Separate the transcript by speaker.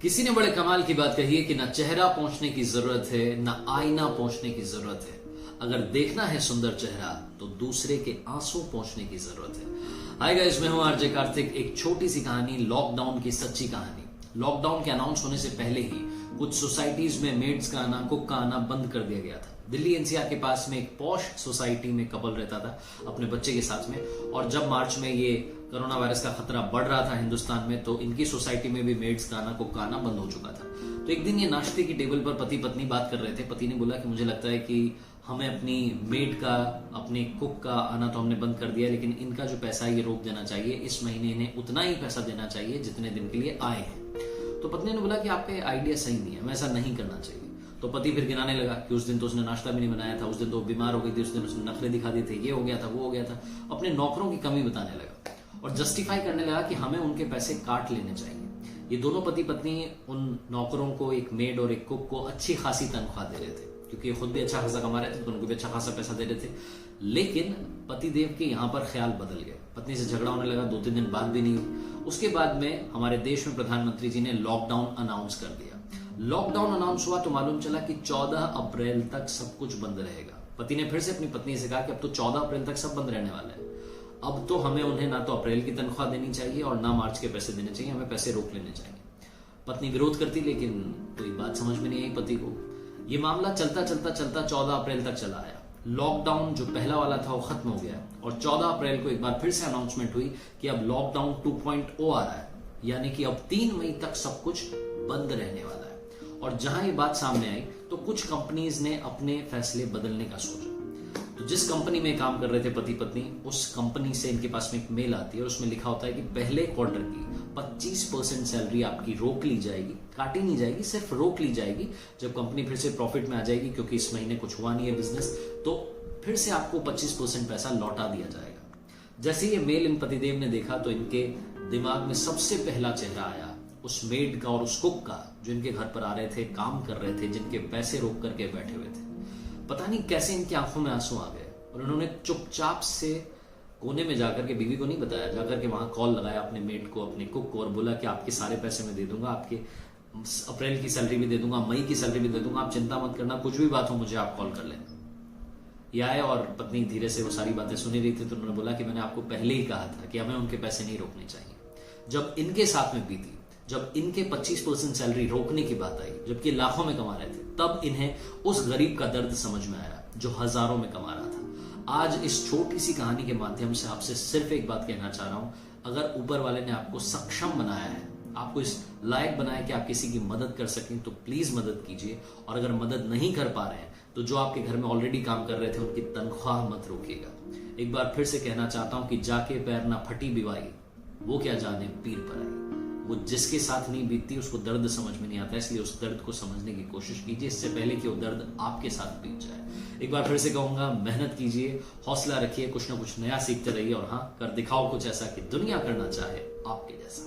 Speaker 1: किसी ने बड़े कमाल की बात कही है कि ना चेहरा पहुंचने की जरूरत है ना आईना पहुंचने की जरूरत है। अगर देखना है सुंदर चेहरा तो दूसरे के आंसू पहुंचने की जरूरत है। हाय गाइस, मैं हूं आरजे कार्तिक। एक छोटी सी कहानी, लॉकडाउन की सच्ची कहानी। लॉकडाउन के अनाउंस होने से पहले ही कुछ सोसाइटीज में मेड्स का आना, कुक का आना बंद कर दिया गया था। दिल्ली एनसीआर के पास में एक पॉश सोसाइटी में कपल रहता था अपने बच्चे के साथ में, और जब मार्च में ये कोरोना वायरस का खतरा बढ़ रहा था हिंदुस्तान में, तो इनकी सोसाइटी में भी मेड्स का आना, कुक का आना बंद हो चुका था। तो एक दिन ये नाश्ते की टेबल पर पति पत्नी बात कर रहे थे। पति ने बोला कि मुझे लगता है कि हमें अपनी मेड का, अपने कुक का आना तो हमने बंद कर दिया, लेकिन इनका जो पैसा है ये रोक देना चाहिए। इस महीने इन्हें उतना ही पैसा देना चाहिए जितने दिन के लिए आए हैं। तो पत्नी ने बोला कि आपका आइडिया सही नहीं है, हमें ऐसा नहीं करना चाहिए। तो पति फिर गिनाने लगा कि उस दिन तो उसने नाश्ता भी नहीं बनाया था, उस दिन तो बीमार हो गई थी, उस दिन उसने नखरे दिखा दिए थे, ये हो गया था, वो हो गया था। अपने नौकरों की कमी बताने लगा और जस्टिफाई करने लगा कि हमें उनके पैसे काट लेने चाहिए। ये दोनों पति पत्नी उन नौकरों को, एक मेड और एक कुक को, अच्छी खासी तनख्वाह दे रहे थे, क्योंकि खुद भी अच्छा खासा कमा रहे थे तो उनको भी अच्छा खासा पैसा दे रहे थे। लेकिन पतिदेव के यहाँ पर ख्याल बदल गए। पत्नी से झगड़ा होने लगा, 2-3 दिन बात भी नहीं हुई। उसके बाद में हमारे देश में प्रधानमंत्री जी ने लॉकडाउन अनाउंस कर दिया। लॉकडाउन अनाउंस हुआ तो मालूम चला कि 14 अप्रैल तक सब कुछ बंद रहेगा। पति ने फिर से अपनी पत्नी से कहा कि अब तो 14 अप्रैल तक सब बंद रहने वाला है। अब तो हमें उन्हें ना तो अप्रैल की तनख्वाह देनी चाहिए और ना मार्च के पैसे देने चाहिए, हमें पैसे रोक लेने चाहिए। पत्नी विरोध करती, लेकिन कोई बात समझ में नहीं आई पति को। ये मामला चलता 14 अप्रैल तक चला आया। लॉकडाउन जो पहला वाला था वो खत्म हो गया और 14 अप्रैल को एक बार फिर से अनाउंसमेंट हुई कि अब लॉकडाउन 2.0 आ रहा है, यानी कि अब 3 मई तक सब कुछ बंद रहने वाला है। और जहां ये बात सामने आई तो कुछ कंपनीज ने अपने फैसले बदलने का सोचा। तो जिस कंपनी में काम कर रहे थे पति पत्नी, उस कंपनी से इनके पास में एक मेल आती है और उसमें लिखा होता है कि पहले क्वार्टर की 25% सैलरी आपकी रोक ली जाएगी, काटी नहीं जाएगी, सिर्फ रोक ली जाएगी। जब कंपनी फिर से प्रॉफिट में आ जाएगी, क्योंकि इस महीने कुछ हुआ नहीं है बिजनेस, तो फिर से आपको 25% पैसा लौटा दिया जाएगा। जैसे ये मेल इन पतिदेव ने देखा तो इनके दिमाग में सबसे पहला चेहरा आया उस मेड का और उस कुक का, जो इनके घर पर आ रहे थे, काम कर रहे थे, जिनके पैसे रोक करके बैठे हुए थे। पता नहीं कैसे इनकी आंखों में आंसू आ गए और उन्होंने चुपचाप से कोने में जाकर के, बीवी को नहीं बताया, जाकर के वहां कॉल लगाया अपने मेड को, अपने कुक को, और बोला कि आपके सारे पैसे मैं दे दूंगा, आपके अप्रैल की सैलरी भी दे दूंगा, मई की सैलरी भी दे दूंगा, आप चिंता मत करना, कुछ भी बात हो मुझे आप कॉल कर लेना। ये आए और पत्नी धीरे से वो सारी बातें सुनी रही थी, तो उन्होंने बोला कि मैंने आपको पहले ही कहा था कि हमें उनके पैसे नहीं रोकने चाहिए। जब इनके साथ में बीती, जब इनके 25% सैलरी रोकने की बात आई, जबकि लाखों में कमा रहे थे, तब इन्हें उस गरीब का दर्द समझ में आया जो हजारों में कमा रहा था। आज इस छोटी सी कहानी के माध्यम से आपसे सिर्फ एक बात कहना चाह रहा हूं, अगर ऊपर वाले ने आपको सक्षम बनाया है, आपको इस लायक बनाया कि आप किसी की मदद कर सकें, तो प्लीज मदद कीजिए। और अगर मदद नहीं कर पा रहे हैं तो जो आपके घर में ऑलरेडी काम कर रहे थे उनकी तनख्वाह मत रोकिएगा। एक बार फिर से कहना चाहता हूं कि जाके पैर ना फटी बिवाई, वो क्या जाने पीर पर आई। वो जिसके साथ नहीं बीतती उसको दर्द समझ में नहीं आता, इसलिए उस दर्द को समझने की कोशिश कीजिए, इससे पहले कि वो दर्द आपके साथ बीत जाए। एक बार फिर से कहूंगा, मेहनत कीजिए, हौसला रखिए, कुछ ना कुछ नया सीखते रहिए, और हाँ, कर दिखाओ कुछ ऐसा कि दुनिया करना चाहे आपके जैसा।